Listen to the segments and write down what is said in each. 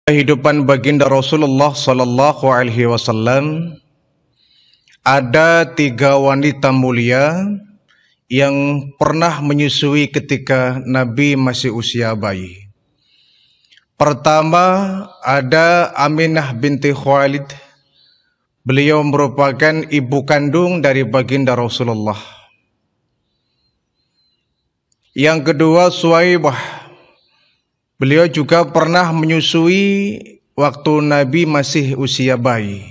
Kehidupan baginda Rasulullah Sallallahu Alaihi Wasallam, ada 3 wanita mulia yang pernah menyusui ketika Nabi masih usia bayi. Pertama ada Aminah binti Khuwailid. Beliau merupakan ibu kandung dari baginda Rasulullah. Yang kedua Suwaibah. Beliau juga pernah menyusui waktu Nabi masih usia bayi.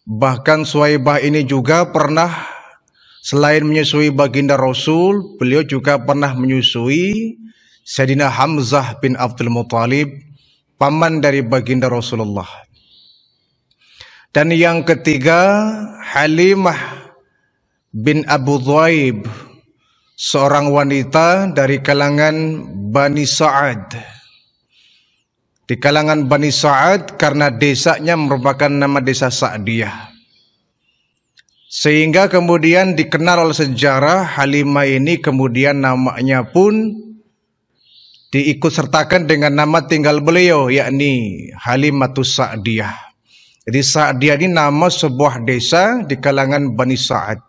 Bahkan Suwaibah ini juga pernah, selain menyusui baginda Rasul, beliau juga pernah menyusui Sayyidina Hamzah bin Abdul Muttalib, paman dari baginda Rasulullah. Dan yang ketiga Halimah bin Abu Dhaib, seorang wanita dari kalangan Bani Sa'ad. Di kalangan Bani Sa'ad karena desanya merupakan nama desa Sa'diyah. Sehingga kemudian dikenal oleh sejarah Halimah ini, kemudian namanya pun diikut sertakan dengan nama tinggal beliau, yakni Halimatus Sa'diyah. Jadi Sa'diyah ini nama sebuah desa di kalangan Bani Sa'ad.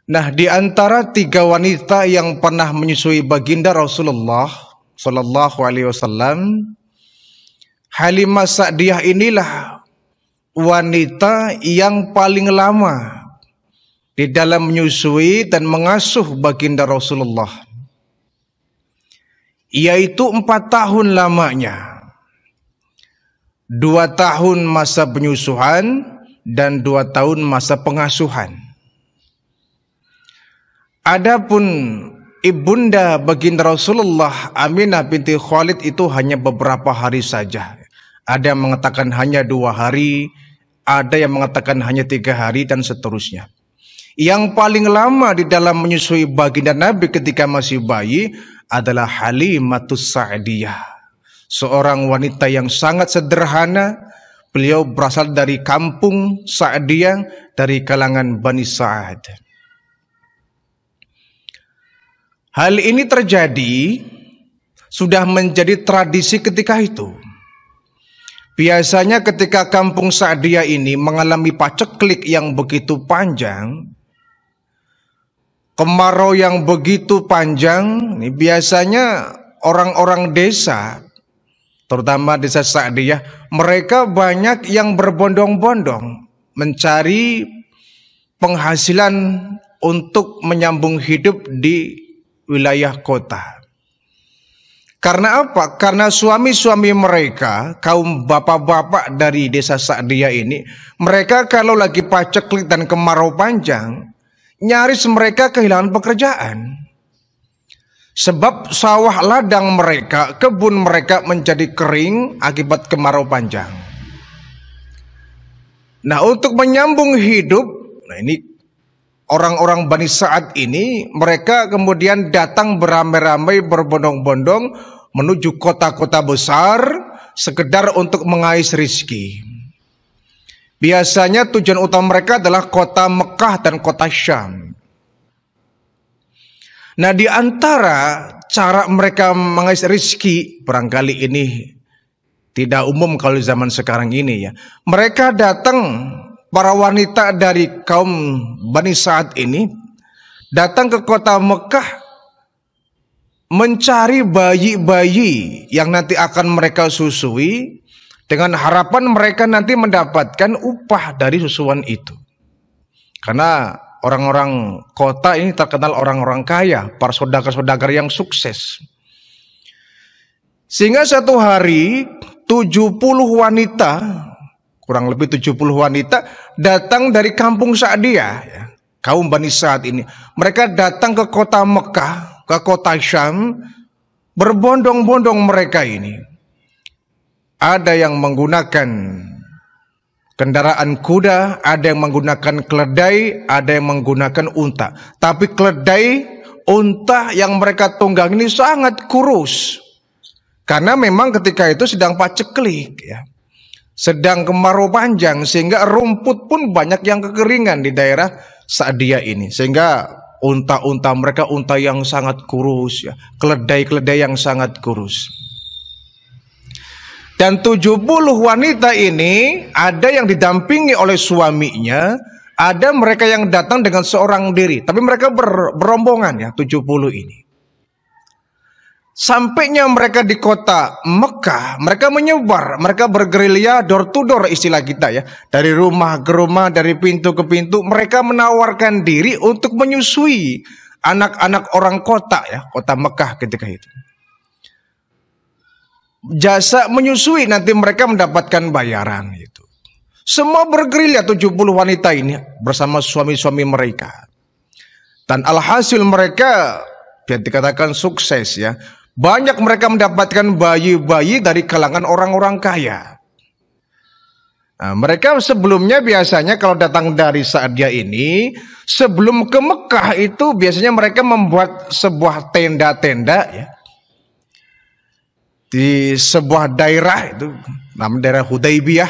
Nah, di antara 3 wanita yang pernah menyusui baginda Rasulullah Sallallahu Alaihi Wasallam, Halimah Sa'diyah inilah wanita yang paling lama di dalam menyusui dan mengasuh baginda Rasulullah, yaitu 4 tahun lamanya. 2 tahun masa penyusuhan dan 2 tahun masa pengasuhan. Adapun ibunda baginda Rasulullah Aminah binti Khuwailid itu hanya beberapa hari saja. Ada yang mengatakan hanya 2 hari, ada yang mengatakan hanya 3 hari, dan seterusnya. Yang paling lama di dalam menyusui baginda Nabi ketika masih bayi adalah Halimatus Sa'diyah, seorang wanita yang sangat sederhana. Beliau berasal dari kampung Sa'diyah, dari kalangan Bani Sa'ad. Hal ini terjadi sudah menjadi tradisi ketika itu. Biasanya ketika kampung Sa'diyah ini mengalami paceklik yang begitu panjang, kemarau yang begitu panjang, ini biasanya orang-orang desa, terutama desa Sa'diyah, mereka banyak yang berbondong-bondong mencari penghasilan untuk menyambung hidup di wilayah kota. Karena apa? Karena suami-suami mereka, kaum bapak-bapak dari desa Sa'diyah ini, mereka kalau lagi paceklik dan kemarau panjang, nyaris mereka kehilangan pekerjaan. Sebab sawah ladang mereka, kebun mereka menjadi kering akibat kemarau panjang. Nah, untuk menyambung hidup, nah ini orang-orang Bani Sa'ad ini, mereka kemudian datang beramai-ramai, berbondong-bondong menuju kota-kota besar sekedar untuk mengais rizki. Biasanya tujuan utama mereka adalah kota Mekah dan kota Syam. Nah, di antara cara mereka mengais rizki, barangkali ini tidak umum kalau zaman sekarang ini ya. Mereka datang, para wanita dari kaum Bani Sa'ad ini datang ke kota Mekah mencari bayi-bayi yang nanti akan mereka susui, dengan harapan mereka nanti mendapatkan upah dari susuan itu. Karena orang-orang kota ini terkenal orang-orang kaya, para saudagar-saudagar yang sukses. Sehingga satu hari 70 wanita, kurang lebih 70 wanita datang dari kampung Sa'diyah, ya, kaum Bani Sa'ad ini. Mereka datang ke kota Mekah, ke kota Syam, berbondong-bondong mereka ini. Ada yang menggunakan kendaraan kuda, ada yang menggunakan keledai, ada yang menggunakan unta. Tapi keledai, unta yang mereka tunggang ini sangat kurus. Karena memang ketika itu sedang paceklik, ya, sedang kemarau panjang, sehingga rumput pun banyak yang kekeringan di daerah Sa'diyah ini. Sehingga unta-unta mereka unta yang sangat kurus, ya, keledai-keledai yang sangat kurus. Dan 70 wanita ini ada yang didampingi oleh suaminya, ada mereka yang datang dengan seorang diri, tapi mereka berombongan ya, 70 ini. Sampainya mereka di kota Mekah, mereka menyebar, mereka bergerilya door to door istilah kita ya. Dari rumah ke rumah, dari pintu ke pintu, mereka menawarkan diri untuk menyusui anak-anak orang kota ya, kota Mekah ketika itu. Jasa menyusui nanti mereka mendapatkan bayaran itu. Semua bergerilya 70 wanita ini bersama suami-suami mereka. Dan alhasil mereka biar dikatakan sukses ya. Banyak mereka mendapatkan bayi-bayi dari kalangan orang-orang kaya. Nah, mereka sebelumnya biasanya kalau datang dari Sa'diyah ini, sebelum ke Mekah itu biasanya mereka membuat sebuah tenda-tenda ya. Di sebuah daerah itu, namanya daerah Hudaybiyah.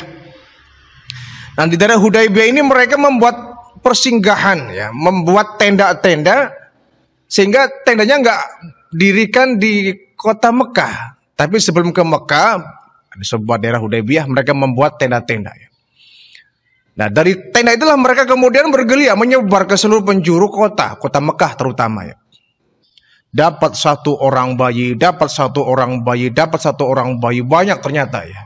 Nah di daerah Hudaybiyah ini mereka membuat persinggahan ya, membuat tenda-tenda sehingga tendanya nggak dirikan di kota Mekah, tapi sebelum ke Mekah di sebuah daerah Hudaybiyah mereka membuat tenda-tenda ya. Nah dari tenda itulah mereka kemudian bergelia menyebar ke seluruh penjuru kota Mekah terutama ya. Dapat satu orang bayi, dapat satu orang bayi, dapat satu orang bayi, banyak ternyata ya.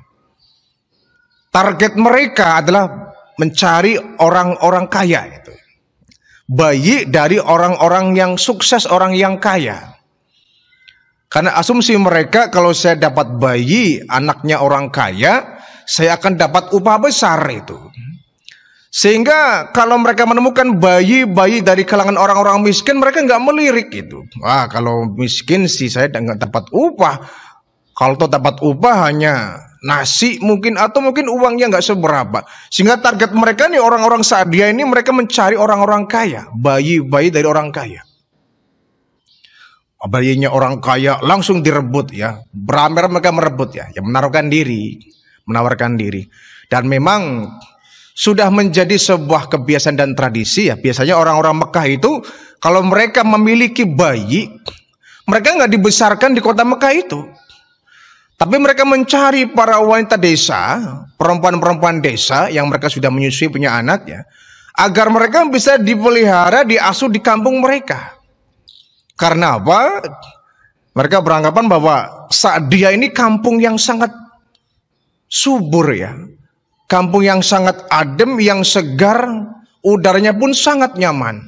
Target mereka adalah mencari orang-orang kaya itu. Bayi dari orang-orang yang sukses, orang yang kaya. Karena asumsi mereka kalau saya dapat bayi, anaknya orang kaya, saya akan dapat upah besar itu. Sehingga kalau mereka menemukan bayi-bayi dari kalangan orang-orang miskin, mereka nggak melirik gitu. Wah kalau miskin sih saya nggak dapat upah. Kalau tuh dapat upah hanya nasi mungkin atau mungkin uangnya nggak seberapa. Sehingga target mereka nih orang-orang Sa'diyah ini mereka mencari orang-orang kaya, bayi-bayi dari orang kaya. Bayinya orang kaya langsung direbut ya, beramai mereka merebut ya, yang menawarkan diri. Dan memang sudah menjadi sebuah kebiasaan dan tradisi ya. Biasanya orang-orang Mekah itu kalau mereka memiliki bayi, mereka nggak dibesarkan di kota Mekah itu, tapi mereka mencari para wanita desa, perempuan-perempuan desa yang mereka sudah menyusui punya anak ya, agar mereka bisa dipelihara, diasuh di kampung mereka. Karena apa? Mereka beranggapan bahwa Sa'diyah ini kampung yang sangat subur ya. Kampung yang sangat adem, yang segar, udaranya pun sangat nyaman.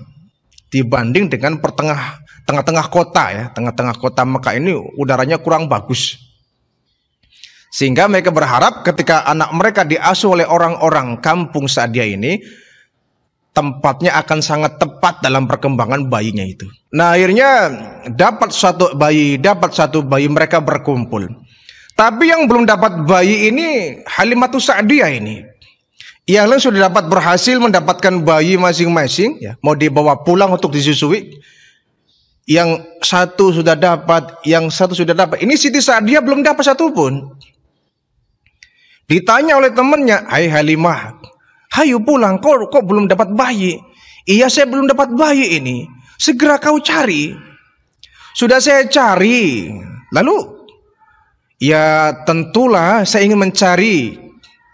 Dibanding dengan tengah-tengah kota ya. Tengah-tengah kota Mekah ini udaranya kurang bagus. Sehingga mereka berharap ketika anak mereka diasuh oleh orang-orang kampung Sa'diyah ini, tempatnya akan sangat tepat dalam perkembangan bayinya itu. Nah akhirnya dapat satu bayi mereka berkumpul. Tapi yang belum dapat bayi ini Halimatus Sa'diyah ini. Yang lain sudah dapat berhasil mendapatkan bayi masing-masing ya, mau dibawa pulang untuk disusui. Yang satu sudah dapat, yang satu sudah dapat. Ini Siti Sa'diyah belum dapat satu pun. Ditanya oleh temannya, "Hai Halimah, hayu pulang, kok belum dapat bayi?" "Iya saya belum dapat bayi ini." "Segera kau cari." "Sudah saya cari." "Lalu?" "Ya tentulah saya ingin mencari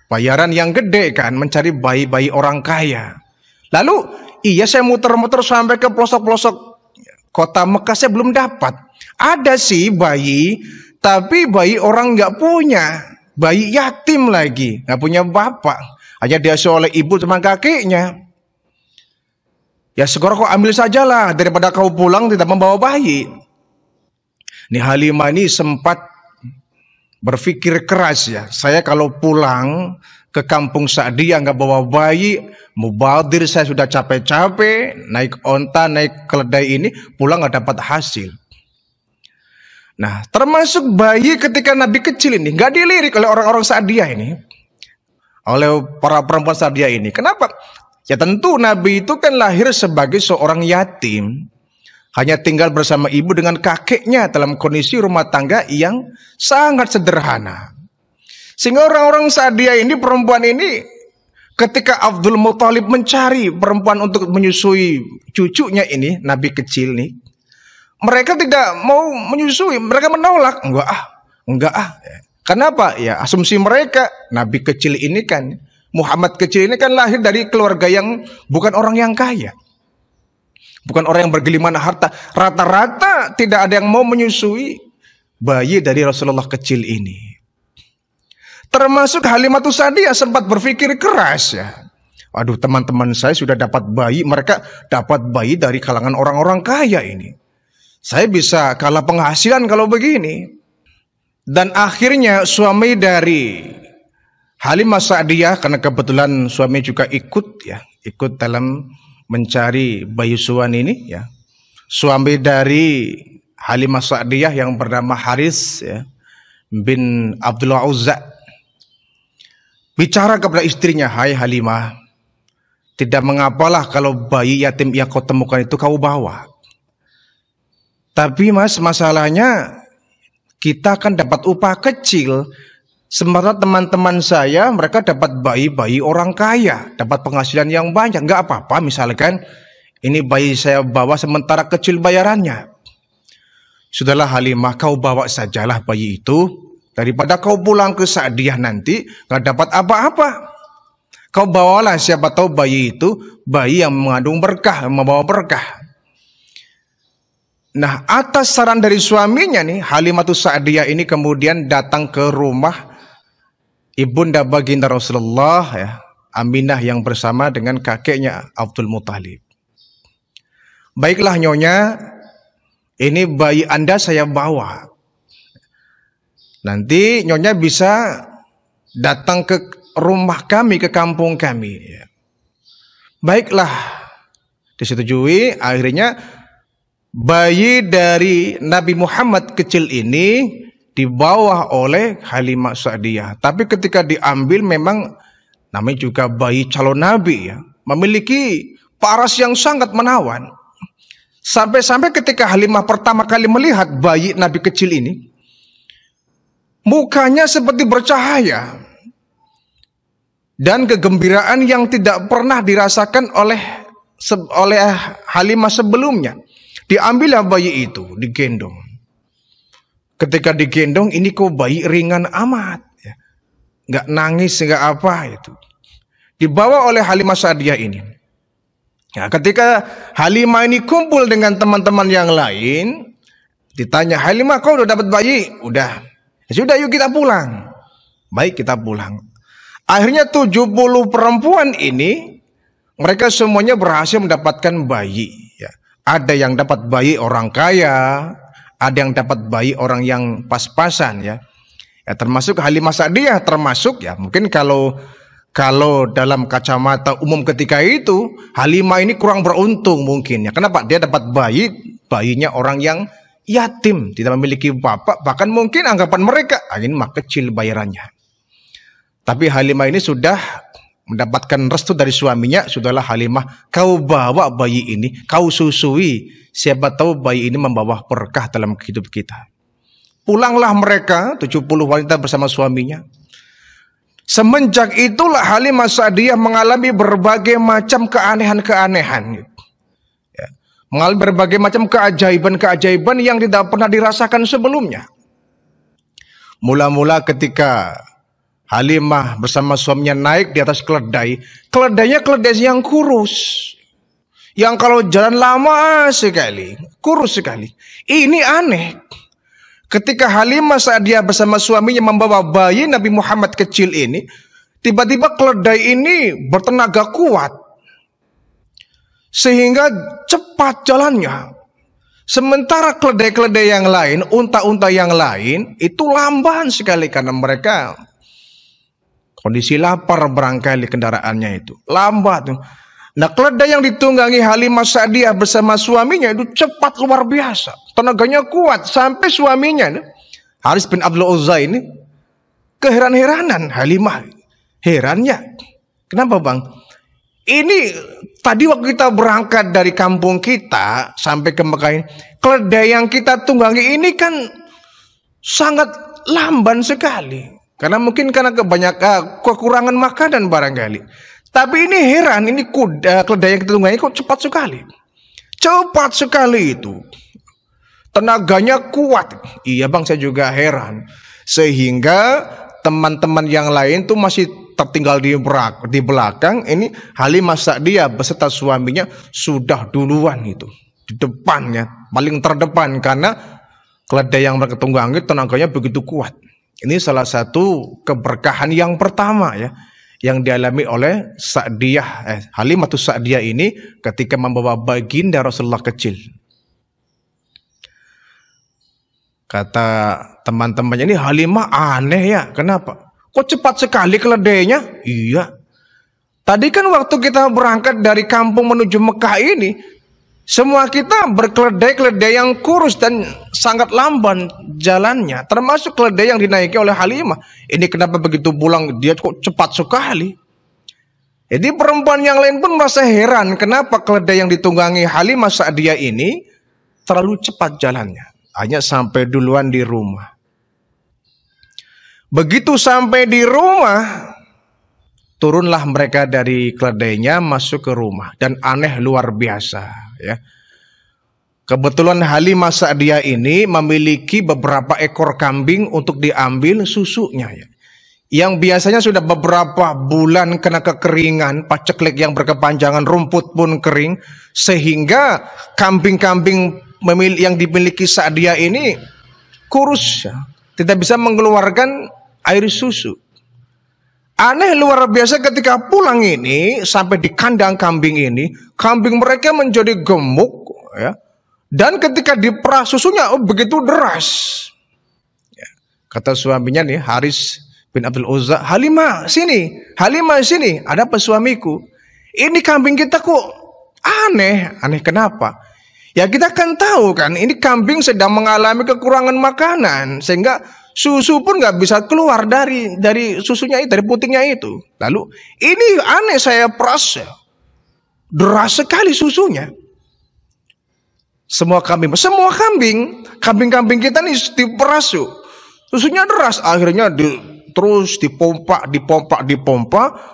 bayaran yang gede kan, mencari bayi-bayi orang kaya." "Lalu?" "Iya saya muter-muter sampai ke pelosok-pelosok kota Mekah saya belum dapat." "Ada sih bayi, tapi bayi orang nggak punya, bayi yatim lagi, nggak punya bapak, hanya diasuh oleh ibu sama kakeknya." "Ya segera kau ambil sajalah daripada kau pulang tidak membawa bayi." Nih Halimah ini sempat berpikir keras ya. Saya kalau pulang ke kampung Sa'diyah nggak bawa bayi, mubadir, saya sudah capek-capek naik onta, naik keledai ini, pulang nggak dapat hasil. Nah termasuk bayi ketika Nabi kecil ini nggak dilirik oleh orang-orang Sa'diyah ini, oleh para perempuan Sa'diyah ini. Kenapa? Ya tentu Nabi itu kan lahir sebagai seorang yatim, hanya tinggal bersama ibu dengan kakeknya dalam kondisi rumah tangga yang sangat sederhana. Sehingga orang-orang Sa'diyah ini, perempuan ini, ketika Abdul Muthalib mencari perempuan untuk menyusui cucunya ini, Nabi kecil nih, mereka tidak mau menyusui, mereka menolak. Enggak ah. Kenapa? Ya asumsi mereka, Nabi kecil ini kan, Muhammad kecil ini kan lahir dari keluarga yang bukan orang yang kaya. Bukan orang yang bergelimang harta. Rata-rata tidak ada yang mau menyusui bayi dari Rasulullah kecil ini. Termasuk Halimatus Sa'diyah sempat berpikir keras ya. Waduh, teman-teman saya sudah dapat bayi, mereka dapat bayi dari kalangan orang-orang kaya ini. Saya bisa kalah penghasilan kalau begini. Dan akhirnya suami dari Halimah Sa'diyah, karena kebetulan suami juga ikut dalam mencari bayi suwan ini ya. Suami dari Halimah Sa'diyah yang bernama Haris ya, bin Abdullah Uzza bicara kepada istrinya, "Hai Halimah, tidak mengapalah kalau bayi yatim yang kau temukan itu kau bawa. Tapi mas, masalahnya kita akan dapat upah kecil. Sementara teman-teman saya mereka dapat bayi-bayi orang kaya, dapat penghasilan yang banyak. Nggak apa-apa misalkan ini bayi saya bawa sementara kecil bayarannya. Sudahlah Halimah, kau bawa sajalah bayi itu. Daripada kau pulang ke Sa'diyah nanti nggak dapat apa-apa. Kau bawalah, siapa tahu bayi itu bayi yang mengandung berkah, membawa berkah." Nah, atas saran dari suaminya nih, Halimatus Sa'diyah ini kemudian datang ke rumah ibunda baginda Rasulullah ya, Aminah yang bersama dengan kakeknya Abdul Muthalib. "Baiklah nyonya, ini bayi Anda saya bawa. Nanti nyonya bisa datang ke rumah kami, ke kampung kami." Ya. Baiklah, disetujui. Akhirnya bayi dari Nabi Muhammad kecil ini dibawa oleh Halimah Sa'diyah. Tapi ketika diambil memang namanya juga bayi calon Nabi ya, memiliki paras yang sangat menawan. Sampai-sampai ketika Halimah pertama kali melihat bayi Nabi kecil ini, mukanya seperti bercahaya. Dan kegembiraan yang tidak pernah dirasakan oleh Halimah sebelumnya. Diambillah bayi itu, digendong. Ketika digendong, ini kok bayi ringan amat, ya. Nggak nangis, nggak apa itu. Dibawa oleh Halimah Sa'diyah ini. Ya, ketika Halimah ini kumpul dengan teman-teman yang lain, ditanya, "Halimah, kau udah dapat bayi?" "Udah." "Ya sudah, yuk kita pulang." Baik, kita pulang. Akhirnya 70 perempuan ini, mereka semuanya berhasil mendapatkan bayi. Ya. Ada yang dapat bayi orang kaya, ada yang dapat bayi orang yang pas-pasan ya. Ya termasuk Halimah Sa'diyah, termasuk ya mungkin kalau dalam kacamata umum ketika itu Halimah ini kurang beruntung mungkin ya. Kenapa? Dia dapat bayinya orang yang yatim, tidak memiliki bapak, bahkan mungkin anggapan mereka ini mah kecil bayarannya. Tapi Halimah ini sudah mendapatkan restu dari suaminya. "Sudahlah Halimah, kau bawa bayi ini, kau susui. Siapa tahu bayi ini membawa berkah dalam hidup kita." Pulanglah mereka 70 wanita bersama suaminya. Semenjak itulah Halimah Sa'diyah mengalami berbagai macam keanehan-keanehan. Ya. Mengalami berbagai macam keajaiban-keajaiban yang tidak pernah dirasakan sebelumnya. Mula-mula ketika Halimah bersama suaminya naik di atas keledai. Keledainya keledai yang kurus. Yang kalau jalan lama sekali. Kurus sekali. Ini aneh. Ketika Halimah Sa'diyah bersama suaminya membawa bayi Nabi Muhammad kecil ini. Tiba-tiba keledai ini bertenaga kuat. Sehingga cepat jalannya. Sementara keledai-keledai yang lain, unta-unta yang lain, itu lamban sekali karena mereka kondisi lapar barangkali kendaraannya itu. Lambat. Nah keledai yang ditunggangi Halimah Sa'diyah bersama suaminya itu cepat luar biasa. Tenaganya kuat. Sampai suaminya Haris bin Abdullah Uzza ini keheran-heranan. Halimah herannya. Kenapa bang? Ini tadi waktu kita berangkat dari kampung kita sampai ke Mekah ini, keledai yang kita tunggangi ini kan sangat lamban sekali. Karena mungkin karena kekurangan makanan barangkali. Tapi ini heran, ini keledai yang kita tunggangi kok cepat sekali. Cepat sekali itu. Tenaganya kuat. Iya bang, saya juga heran. Sehingga teman-teman yang lain tuh masih tertinggal di belakang. Ini Halimah Sa'diyah beserta suaminya sudah duluan itu di depannya, paling terdepan, karena keledai yang mereka tunggangi tenaganya begitu kuat. Ini salah satu keberkahan yang pertama ya yang dialami oleh Halimatus Sa'diyah ini ketika membawa baginda Rasulullah kecil. Kata teman-temannya, ini Halimah aneh ya, kenapa? Kok cepat sekali keledainya? Iya. Tadi kan waktu kita berangkat dari kampung menuju Mekah ini, semua kita berkeledai-keledai yang kurus dan sangat lamban jalannya, termasuk keledai yang dinaiki oleh Halimah. Ini kenapa begitu pulang dia kok cepat sekali? Jadi perempuan yang lain pun merasa heran kenapa keledai yang ditunggangi Halimah Sa'diyah ini terlalu cepat jalannya. Hanya sampai duluan di rumah. Begitu sampai di rumah, turunlah mereka dari keledainya masuk ke rumah. Dan aneh luar biasa ya. Kebetulan Halimah Sa'diyah ini memiliki beberapa ekor kambing untuk diambil susunya ya. Yang biasanya sudah beberapa bulan kena kekeringan, paceklik yang berkepanjangan, rumput pun kering, sehingga kambing-kambing yang dimiliki Sa'diyah ini kurus ya, tidak bisa mengeluarkan air susu. Aneh luar biasa ketika pulang ini sampai di kandang kambing ini, kambing mereka menjadi gemuk ya. Dan ketika diperah susunya begitu deras ya. Kata suaminya nih, Haris bin Abdul Uzza, Halimah sini, Halimah sini. Ada apa suamiku? Ini kambing kita kok aneh. Aneh kenapa? Ya kita kan tahu kan, ini kambing sedang mengalami kekurangan makanan, sehingga susu pun nggak bisa keluar dari susunya itu, dari putingnya itu. Lalu ini aneh, saya peras, deras sekali susunya. Semua kambing kita nih diperas, susunya deras. Akhirnya terus dipompa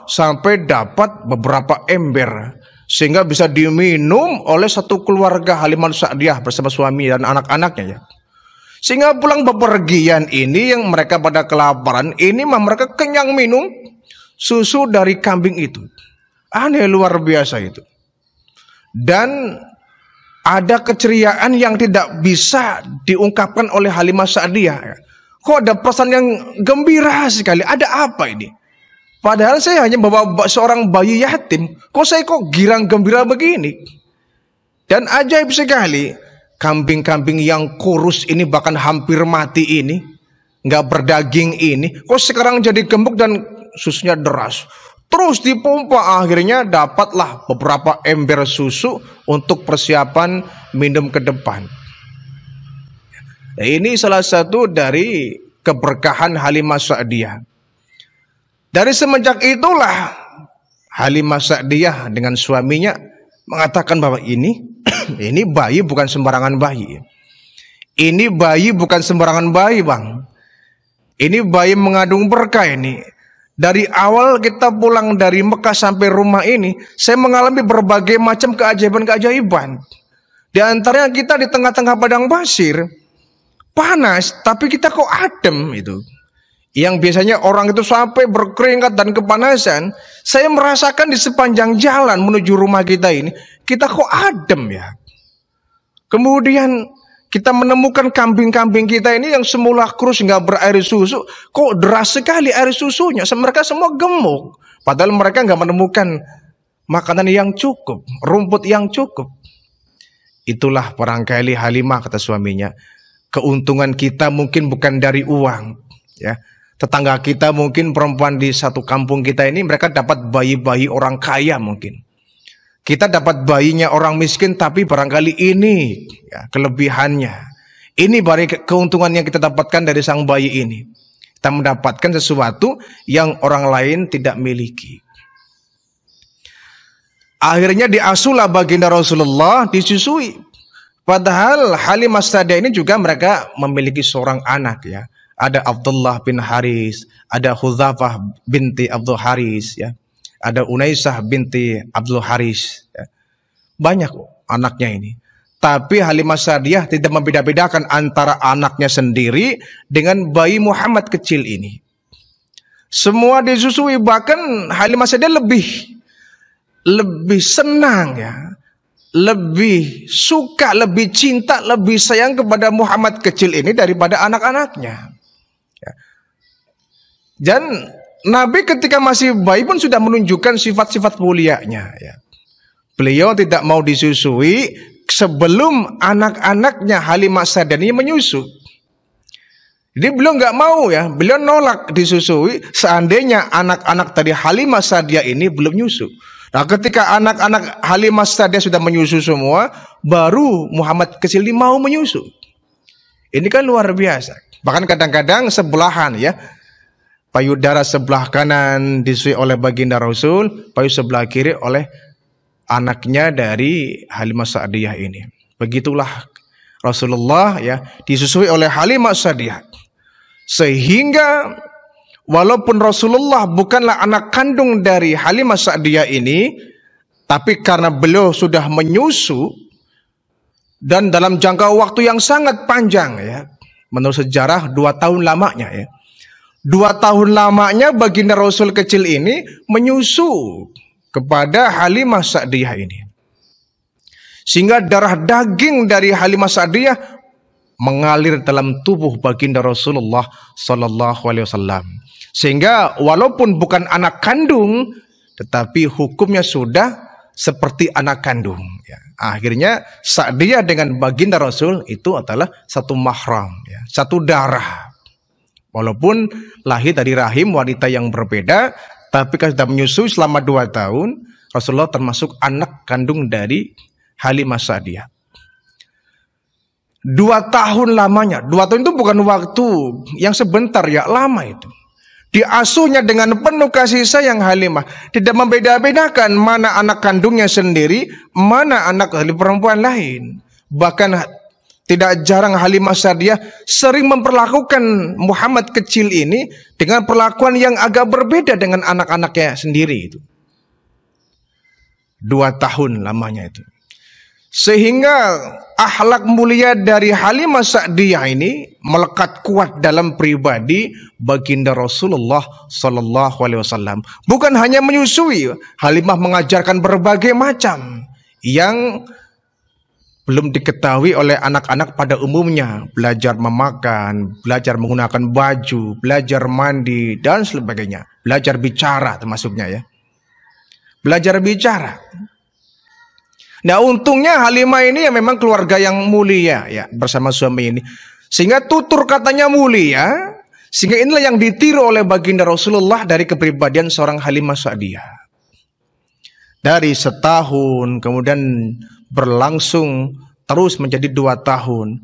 sampai dapat beberapa ember, sehingga bisa diminum oleh satu keluarga Halimah Sa'diyah bersama suami dan anak-anaknya ya. Sehingga pulang bepergian ini yang mereka pada kelaparan, ini mereka kenyang minum susu dari kambing itu. Aneh luar biasa itu. Dan ada keceriaan yang tidak bisa diungkapkan oleh Halimah Sa'diyah ya. Kok ada perasaan yang gembira sekali, ada apa ini? Padahal saya hanya bawa seorang bayi yatim, kok saya girang gembira begini? Dan ajaib sekali, kambing-kambing yang kurus ini bahkan hampir mati ini, nggak berdaging ini, kok sekarang jadi gemuk dan susunya deras. Terus dipompa, akhirnya dapatlah beberapa ember susu untuk persiapan minum ke depan. Nah, ini salah satu dari keberkahan Halimah Sa'diyah. Dari semenjak itulah Halimah Sa'diyah dengan suaminya mengatakan bahwa ini bayi bukan sembarangan bayi. Ini bayi bukan sembarangan bayi, Bang. Ini bayi mengandung berkah ini. Dari awal kita pulang dari Mekah sampai rumah ini, saya mengalami berbagai macam keajaiban-keajaiban. Di antaranya kita di tengah-tengah padang pasir, panas, tapi kita kok adem itu. Yang biasanya orang itu sampai berkeringat dan kepanasan, saya merasakan di sepanjang jalan menuju rumah kita ini, kita kok adem ya. Kemudian kita menemukan kambing-kambing kita ini yang semula kurus nggak berair susu, kok deras sekali air susunya. Mereka semua gemuk, padahal mereka nggak menemukan makanan yang cukup, rumput yang cukup. Itulah barangkali Halimah, kata suaminya, keuntungan kita mungkin bukan dari uang ya. Tetangga kita mungkin perempuan di satu kampung kita ini, mereka dapat bayi-bayi orang kaya mungkin. Kita dapat bayinya orang miskin, tapi barangkali ini ya, kelebihannya. Ini baru keuntungan yang kita dapatkan dari sang bayi ini. Kita mendapatkan sesuatu yang orang lain tidak miliki. Akhirnya diasuhlah baginda Rasulullah, disusui. Padahal Halimah Sa'diyah ini juga mereka memiliki seorang anak ya. Ada Abdullah bin Haris, ada Hudzafah binti Abdul Haris ya. Ada Unaisah binti Abdul Haris ya. Banyak anaknya ini. Tapi Halimah Sa'diyah tidak membeda-bedakan antara anaknya sendiri dengan bayi Muhammad kecil ini. Semua disusui, bahkan Halimah Sa'diyah lebih senang ya, lebih suka, lebih cinta, lebih sayang kepada Muhammad kecil ini daripada anak-anaknya. Ya. Dan Nabi ketika masih bayi pun sudah menunjukkan sifat-sifat mulianya. Ya. Beliau tidak mau disusui sebelum anak-anaknya Halimah Sa'diyah ini menyusu. Jadi beliau nggak mau ya, beliau nolak disusui seandainya anak-anak tadi Halimah Sa'diyah ini belum nyusu. Nah, ketika anak-anak Halimah Sa'diyah sudah menyusu semua, baru Muhammad kecil ini mau menyusu. Ini kan luar biasa. Bahkan kadang-kadang sebelahan ya, payudara sebelah kanan disusui oleh baginda Rasul, payudara sebelah kiri oleh anaknya dari Halimah Sa'diyah ini. Begitulah Rasulullah ya disusui oleh Halimah Sa'diyah. Sehingga walaupun Rasulullah bukanlah anak kandung dari Halimah Sa'diyah ini, tapi karena beliau sudah menyusu dan dalam jangka waktu yang sangat panjang ya, menurut sejarah 2 tahun lamanya ya. 2 tahun lamanya baginda Rasul kecil ini menyusu kepada Halimah Sa'diyah ini. Sehingga darah daging dari Halimah Sa'diyah mengalir dalam tubuh baginda Rasulullah sallallahu alaihi wasallam. Sehingga walaupun bukan anak kandung, tetapi hukumnya sudah seperti anak kandung. Ya. Akhirnya Sa'diyah dengan baginda Rasul itu adalah satu mahram, ya, satu darah. Walaupun lahir dari rahim wanita yang berbeda, tapi kalau sudah menyusui selama 2 tahun, Rasulullah termasuk anak kandung dari Halimah Sa'diyah. 2 tahun lamanya. 2 tahun itu bukan waktu yang sebentar ya, lama itu. Diasuhnya dengan penuh kasih sayang Halimah. Tidak membeda-bedakan mana anak kandungnya sendiri, mana anak dari perempuan lain. Bahkan tidak jarang Halimah Sa'diyah sering memperlakukan Muhammad kecil ini dengan perlakuan yang agak berbeda dengan anak-anaknya sendiri itu. 2 tahun lamanya itu. Sehingga akhlak mulia dari Halimah Sa'diyah ini melekat kuat dalam pribadi baginda Rasulullah sallallahu alaihi wasallam. Bukan hanya menyusui, Halimah mengajarkan berbagai macam yang belum diketahui oleh anak-anak pada umumnya. Belajar memakan, belajar menggunakan baju, belajar mandi dan sebagainya. Belajar bicara termasuknya ya. Belajar bicara. Nah, untungnya Halimah ini ya memang keluarga yang mulia ya bersama suami ini. Sehingga tutur katanya mulia, sehingga inilah yang ditiru oleh baginda Rasulullah dari kepribadian seorang Halimah Sa'diyah. Dari setahun kemudian berlangsung terus menjadi 2 tahun.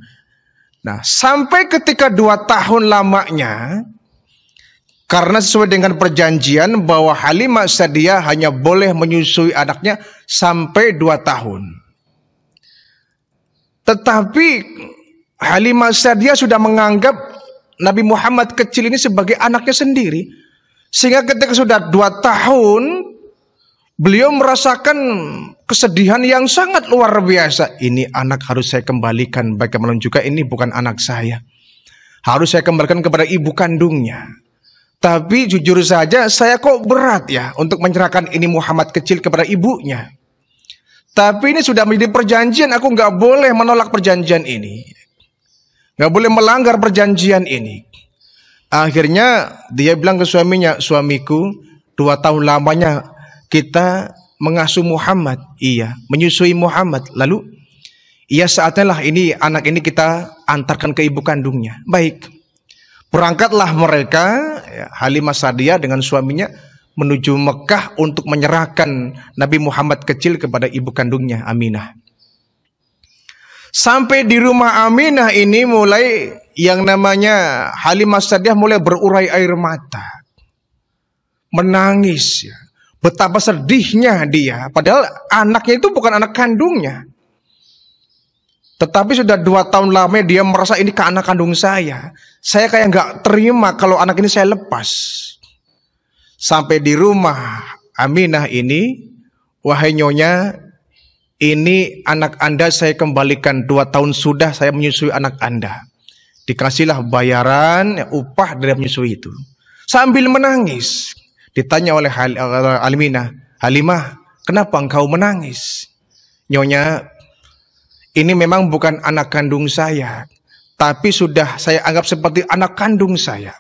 Nah, sampai ketika 2 tahun lamanya, karena sesuai dengan perjanjian bahwa Halimah Sa'diyah hanya boleh menyusui anaknya sampai 2 tahun. Tetapi Halimah Sa'diyah sudah menganggap Nabi Muhammad kecil ini sebagai anaknya sendiri. Sehingga ketika sudah 2 tahun, beliau merasakan kesedihan yang sangat luar biasa. Ini anak harus saya kembalikan. Bagaimana juga ini bukan anak saya. Harus saya kembalikan kepada ibu kandungnya. Tapi jujur saja saya kok berat ya untuk menyerahkan ini Muhammad kecil kepada ibunya. Tapi ini sudah menjadi perjanjian, aku nggak boleh menolak perjanjian ini. Nggak boleh melanggar perjanjian ini. Akhirnya dia bilang ke suaminya, suamiku 2 tahun lamanya kita mengasuh Muhammad. Iya, menyusui Muhammad. Lalu, iya saatnya lah ini anak ini kita antarkan ke ibu kandungnya. Baik. Berangkatlah mereka, ya, Halimah Sa'diyah dengan suaminya menuju Mekah untuk menyerahkan Nabi Muhammad kecil kepada ibu kandungnya Aminah. Sampai di rumah Aminah ini mulai yang namanya Halimah Sa'diyah mulai berurai air mata. Menangis ya. Betapa sedihnya dia. Padahal anaknya itu bukan anak kandungnya. Tetapi sudah 2 tahun lama dia merasa ini ke anak kandung saya. Saya kayak nggak terima kalau anak ini saya lepas. Sampai di rumah Aminah ini, wahai nyonya, ini anak Anda saya kembalikan, 2 tahun sudah saya menyusui anak Anda. Dikasihlah bayaran, upah dari menyusui itu. Sambil menangis, ditanya oleh Halimah, kenapa engkau menangis? Nyonya, ini memang bukan anak kandung saya, tapi sudah saya anggap seperti anak kandung saya.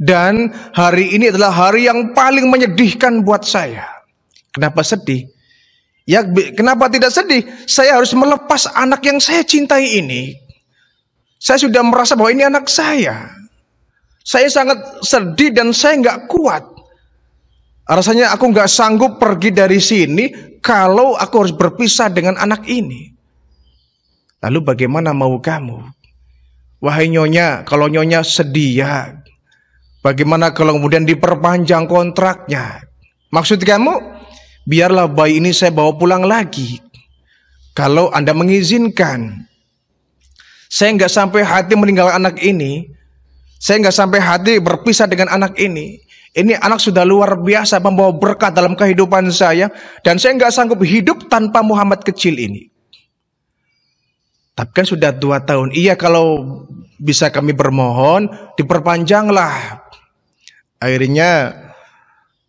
Dan hari ini adalah hari yang paling menyedihkan buat saya. Kenapa sedih? Ya, kenapa tidak sedih? Saya harus melepas anak yang saya cintai ini. Saya sudah merasa bahwa ini anak saya. Saya sangat sedih dan saya nggak kuat. Rasanya aku nggak sanggup pergi dari sini kalau aku harus berpisah dengan anak ini. Lalu bagaimana mau kamu? Wahai Nyonya, kalau Nyonya sedih ya, bagaimana kalau kemudian diperpanjang kontraknya? Maksud kamu, biarlah bayi ini saya bawa pulang lagi. Kalau Anda mengizinkan. Saya nggak sampai hati meninggalkan anak ini. Saya nggak sampai hati berpisah dengan anak ini. Ini anak sudah luar biasa membawa berkat dalam kehidupan saya. Dan saya nggak sanggup hidup tanpa Muhammad kecil ini. Tapi kan sudah 2 tahun. Iya, kalau bisa kami bermohon, diperpanjanglah. Akhirnya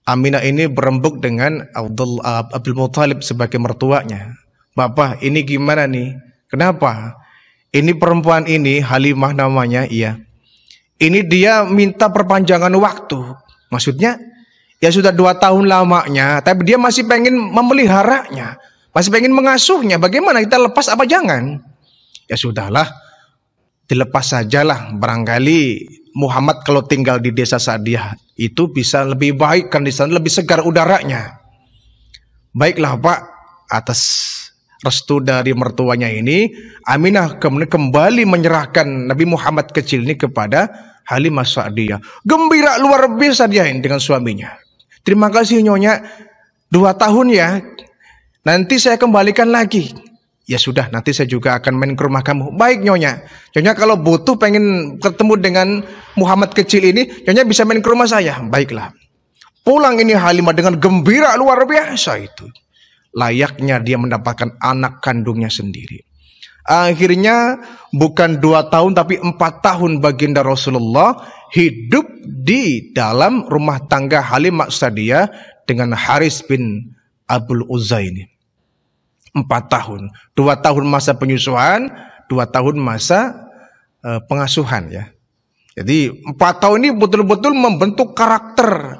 Aminah ini berembuk dengan Abdul Muthalib sebagai mertuanya. Bapak, ini gimana nih? Kenapa? Ini perempuan ini, Halimah namanya, iya. Ini dia minta perpanjangan waktu. Maksudnya, ya sudah 2 tahun lamanya, tapi dia masih pengen memeliharanya. Masih pengen mengasuhnya. Bagaimana, kita lepas apa jangan? Ya sudahlah, dilepas sajalah. Barangkali Muhammad kalau tinggal di desa Sa'diyah itu bisa lebih baik kan, di sana lebih segar udaranya. Baiklah Pak, atas restu dari mertuanya ini, Aminah kembali menyerahkan Nabi Muhammad kecil ini kepada Halimah Sa'diyah. Gembira luar biasa dia dengan suaminya. Terima kasih Nyonya, 2 tahun ya, nanti saya kembalikan lagi. Ya sudah, nanti saya juga akan main ke rumah kamu. Baik Nyonya. Nyonya kalau butuh pengen ketemu dengan Muhammad kecil ini, Nyonya bisa main ke rumah saya. Baiklah. Pulang ini Halimah dengan gembira luar biasa itu. Layaknya dia mendapatkan anak kandungnya sendiri. Akhirnya bukan 2 tahun tapi 4 tahun baginda Rasulullah hidup di dalam rumah tangga Halimah Sa'diyah dengan Haris bin Abdul Uzza ini. 4 tahun, 2 tahun masa penyusuan, 2 tahun masa pengasuhan ya. Jadi 4 tahun ini betul-betul membentuk karakter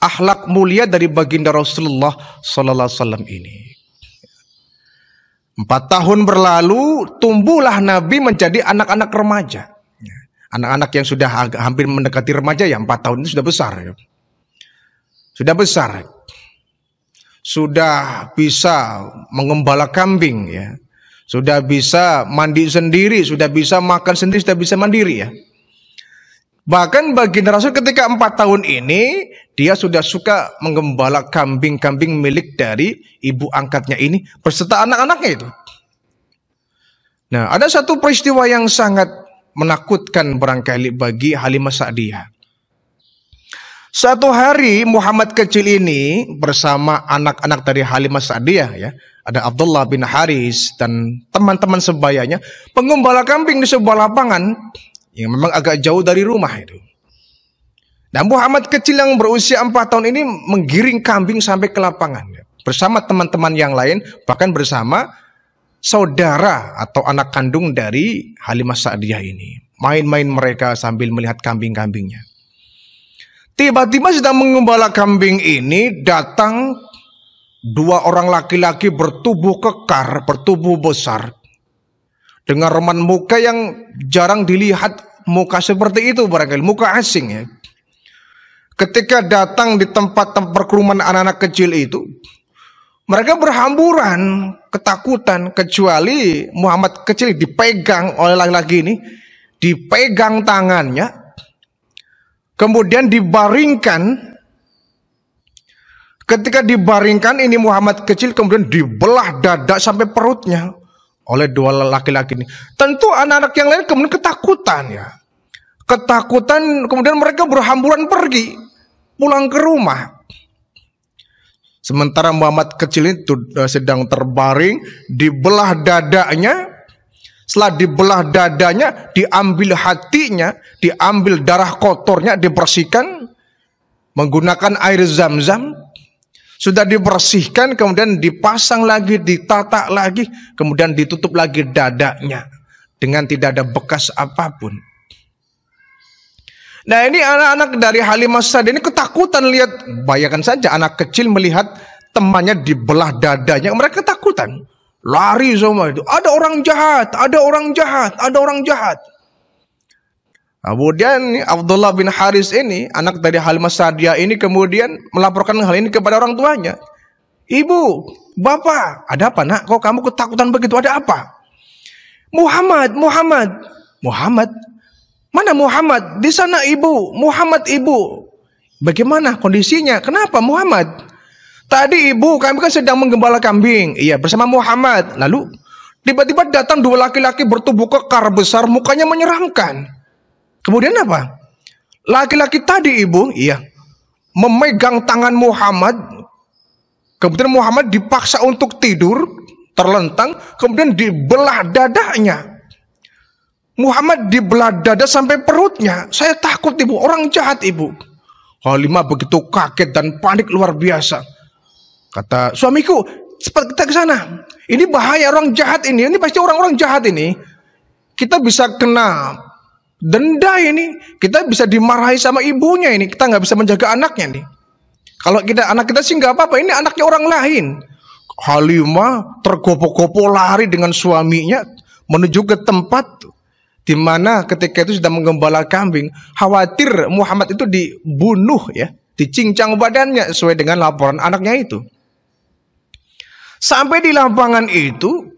akhlak mulia dari baginda Rasulullah Sallallahu Alaihi Wasallam ini. 4 tahun berlalu, tumbuhlah Nabi menjadi anak-anak remaja. Anak-anak yang sudah hampir mendekati remaja ya, 4 tahun itu sudah besar ya. Sudah besar. Sudah bisa mengembala kambing ya. Sudah bisa mandi sendiri, sudah bisa makan sendiri, sudah bisa mandiri ya. Bahkan baginda Rasul ketika 4 tahun ini, dia sudah suka menggembala kambing-kambing milik dari ibu angkatnya ini beserta anak-anaknya itu. Nah, ada satu peristiwa yang sangat menakutkan barangkali bagi Halimah Sa'diyah. Suatu hari Muhammad kecil ini bersama anak-anak dari Halimah Sa'diyah ya, ada Abdullah bin Haris dan teman-teman sebayanya penggembala kambing di sebuah lapangan yang memang agak jauh dari rumah itu. Dan Muhammad kecil yang berusia 4 tahun ini menggiring kambing sampai ke lapangan ya, bersama teman-teman yang lain, bahkan bersama saudara atau anak kandung dari Halimah Sa'diyah ini. Main-main mereka sambil melihat kambing-kambingnya. Tiba-tiba sedang mengembala kambing ini datang 2 orang laki-laki bertubuh kekar, bertubuh besar, dengan roman muka yang jarang dilihat muka seperti itu, barangkali muka asing ya. Ketika datang di tempat perkeruman anak-anak kecil itu, mereka berhamburan, ketakutan, kecuali Muhammad kecil dipegang oleh laki-laki ini, dipegang tangannya. Kemudian dibaringkan. Ketika dibaringkan ini Muhammad kecil kemudian dibelah dada sampai perutnya oleh 2 laki-laki ini. Tentu anak-anak yang lain kemudian ketakutan ya. Ketakutan kemudian mereka berhamburan pergi pulang ke rumah. Sementara Muhammad kecil itu sedang terbaring, dibelah dadanya. Setelah dibelah dadanya, diambil hatinya, diambil darah kotornya, dibersihkan menggunakan air zam-zam. Sudah dibersihkan, kemudian dipasang lagi, ditata lagi, kemudian ditutup lagi dadanya dengan tidak ada bekas apapun. Nah, ini anak-anak dari Halimah Sa'diyah ini ketakutan lihat. Bayangkan saja anak kecil melihat temannya dibelah dadanya, mereka ketakutan. Lari semua itu. Ada orang jahat, ada orang jahat, ada orang jahat. Kemudian Abdullah bin Haris ini, anak dari Halimah Sa'diyah ini kemudian melaporkan hal ini kepada orang tuanya. Ibu, bapak, ada apa nak? Kok kamu ketakutan begitu? Ada apa? Muhammad. Mana Muhammad? Di sana ibu, Muhammad ibu. Bagaimana kondisinya? Kenapa Muhammad? Tadi ibu, kami kan sedang menggembala kambing. Iya, bersama Muhammad. Lalu tiba-tiba datang dua laki-laki bertubuh kekar besar, mukanya menyeramkan. Kemudian apa? Laki-laki tadi ibu, iya, memegang tangan Muhammad. Kemudian Muhammad dipaksa untuk tidur, terlentang, kemudian dibelah dadanya. Muhammad dibelah dada sampai perutnya. Saya takut ibu, orang jahat ibu. Halimah begitu kaget dan panik luar biasa. Kata suamiku, cepat kita ke sana. Ini bahaya, orang jahat ini pasti orang-orang jahat ini. Kita bisa kena denda ini. Kita bisa dimarahi sama ibunya ini. Kita nggak bisa menjaga anaknya nih. Kalau anak kita sih nggak apa-apa. Ini anaknya orang lain. Halimah tergopoh-gopoh lari dengan suaminya menuju ke tempat di mana ketika itu sudah menggembala kambing, khawatir Muhammad itu dibunuh ya, dicincang badannya sesuai dengan laporan anaknya itu. Sampai di lapangan itu,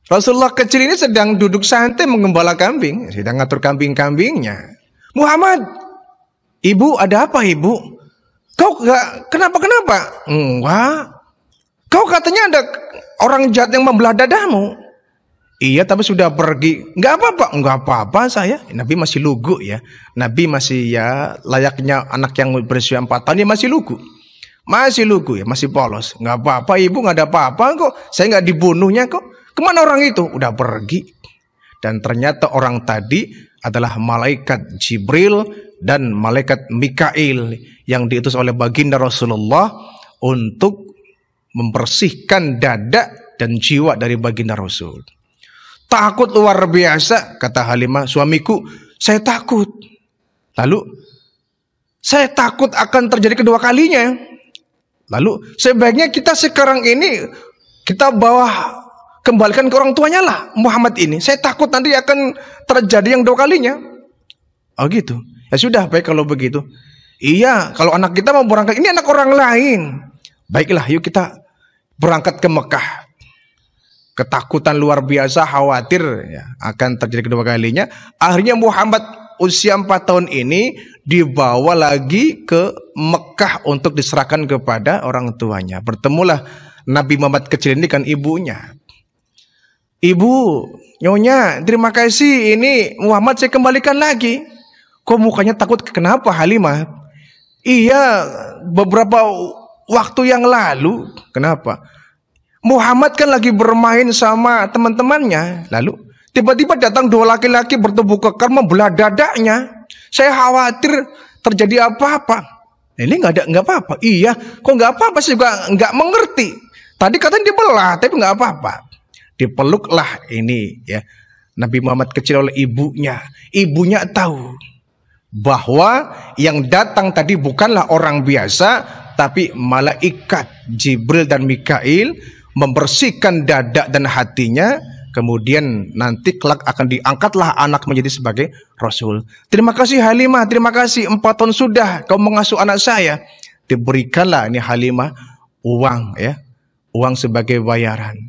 Rasulullah kecil ini sedang duduk santai menggembala kambing, sedang ngatur kambing-kambingnya. Muhammad, ibu ada apa ibu? Kau gak kenapa? Enggak. Kau katanya ada orang jahat yang membelah dadamu. Iya, tapi sudah pergi. Enggak apa-apa saya. Nabi masih lugu ya. Nabi masih ya layaknya anak yang berusia 4 tahun, dia masih lugu. Masih lugu ya, masih polos. Enggak apa-apa ibu, enggak ada apa-apa kok. Saya enggak dibunuhnya kok. Kemana orang itu? Udah pergi. Dan ternyata orang tadi adalah malaikat Jibril dan malaikat Mikail yang diutus oleh baginda Rasulullah untuk membersihkan dada dan jiwa dari baginda Rasul. Takut luar biasa, kata Halimah, suamiku, saya takut. Lalu, saya takut akan terjadi kedua kalinya. Lalu, sebaiknya kita sekarang ini, kita kembalikan ke orang tuanya lah, Muhammad ini. Saya takut nanti akan terjadi yang dua kalinya. Oh gitu. Ya sudah, baik kalau begitu. Iya, kalau anak kita mau berangkat, ini anak orang lain. Baiklah, yuk kita berangkat ke Mekah. Ketakutan luar biasa, khawatir ya, akan terjadi kedua kalinya. Akhirnya Muhammad usia 4 tahun ini dibawa lagi ke Mekah untuk diserahkan kepada orang tuanya. Bertemulah Nabi Muhammad kecil ini kan ibunya. Ibu, nyonya, terima kasih, ini Muhammad saya kembalikan lagi. Kok mukanya takut? Kenapa Halimah? Iya, beberapa waktu yang lalu. Kenapa? Muhammad kan lagi bermain sama teman-temannya. Lalu tiba-tiba datang dua laki-laki bertubuh kekar membelah dadanya. Saya khawatir terjadi apa-apa. Ini nggak apa-apa. Iya, kok nggak apa-apa sih, juga nggak mengerti. Tadi katanya dibelah, tapi nggak apa-apa. Dipeluklah ini ya Nabi Muhammad kecil oleh ibunya. Ibunya tahu bahwa yang datang tadi bukanlah orang biasa, tapi malaikat Jibril dan Mikail membersihkan dada dan hatinya, kemudian nanti kelak akan diangkatlah anak menjadi sebagai Rasul. Terima kasih Halimah, terima kasih, 4 tahun sudah kau mengasuh anak saya. Diberikanlah ini Halimah uang ya, uang sebagai bayaran.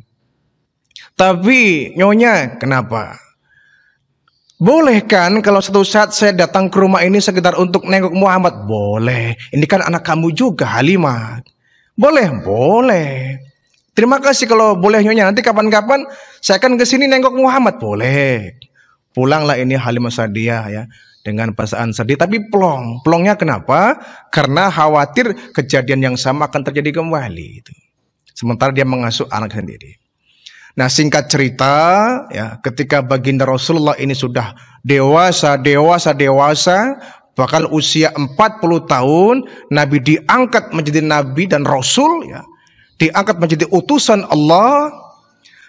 Tapi nyonya, kenapa? Boleh kan kalau suatu saat saya datang ke rumah ini sekedar untuk nengok Muhammad? Boleh. Ini kan anak kamu juga Halimah. Boleh, boleh. Terima kasih kalau boleh nyonya. Nanti kapan-kapan saya akan ke sini nengok Muhammad. Boleh. Pulanglah ini Halimah Sa'diyah ya. dengan perasaan sedih, tapi plong. Plongnya kenapa? Karena khawatir kejadian yang sama akan terjadi kembali. Sementara dia mengasuh anak sendiri. Nah, singkat cerita, ya, ketika baginda Rasulullah ini sudah dewasa, bahkan usia 40 tahun, Nabi diangkat menjadi Nabi dan Rasul, ya, diangkat menjadi utusan Allah.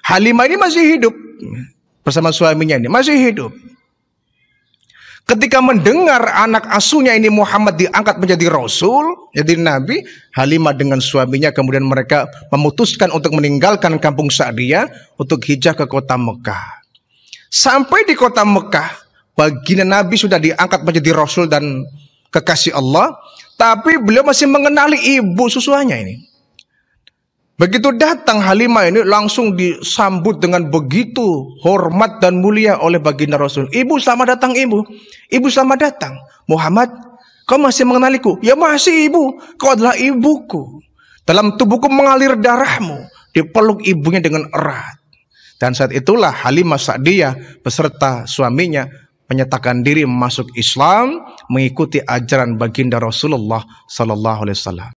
Halimah ini masih hidup bersama suaminya ini, masih hidup. Ketika mendengar anak asuhnya ini Muhammad diangkat menjadi Rasul, jadi Nabi, Halimah dengan suaminya kemudian mereka memutuskan untuk meninggalkan kampung Sa'diyah untuk hijrah ke kota Mekah. Sampai di kota Mekah, baginda Nabi sudah diangkat menjadi Rasul dan kekasih Allah, tapi beliau masih mengenali ibu susuannya ini. Begitu datang Halimah ini langsung disambut dengan begitu hormat dan mulia oleh baginda Rasul. Ibu selamat datang ibu. Ibu selamat datang. Muhammad, kau masih mengenaliku? Ya masih ibu. Kau adalah ibuku. Dalam tubuhku mengalir darahmu. Dipeluk ibunya dengan erat. Dan saat itulah Halimah Sa'diyah beserta suaminya menyatakan diri masuk Islam, mengikuti ajaran baginda Rasulullah sallallahu alaihi wasallam.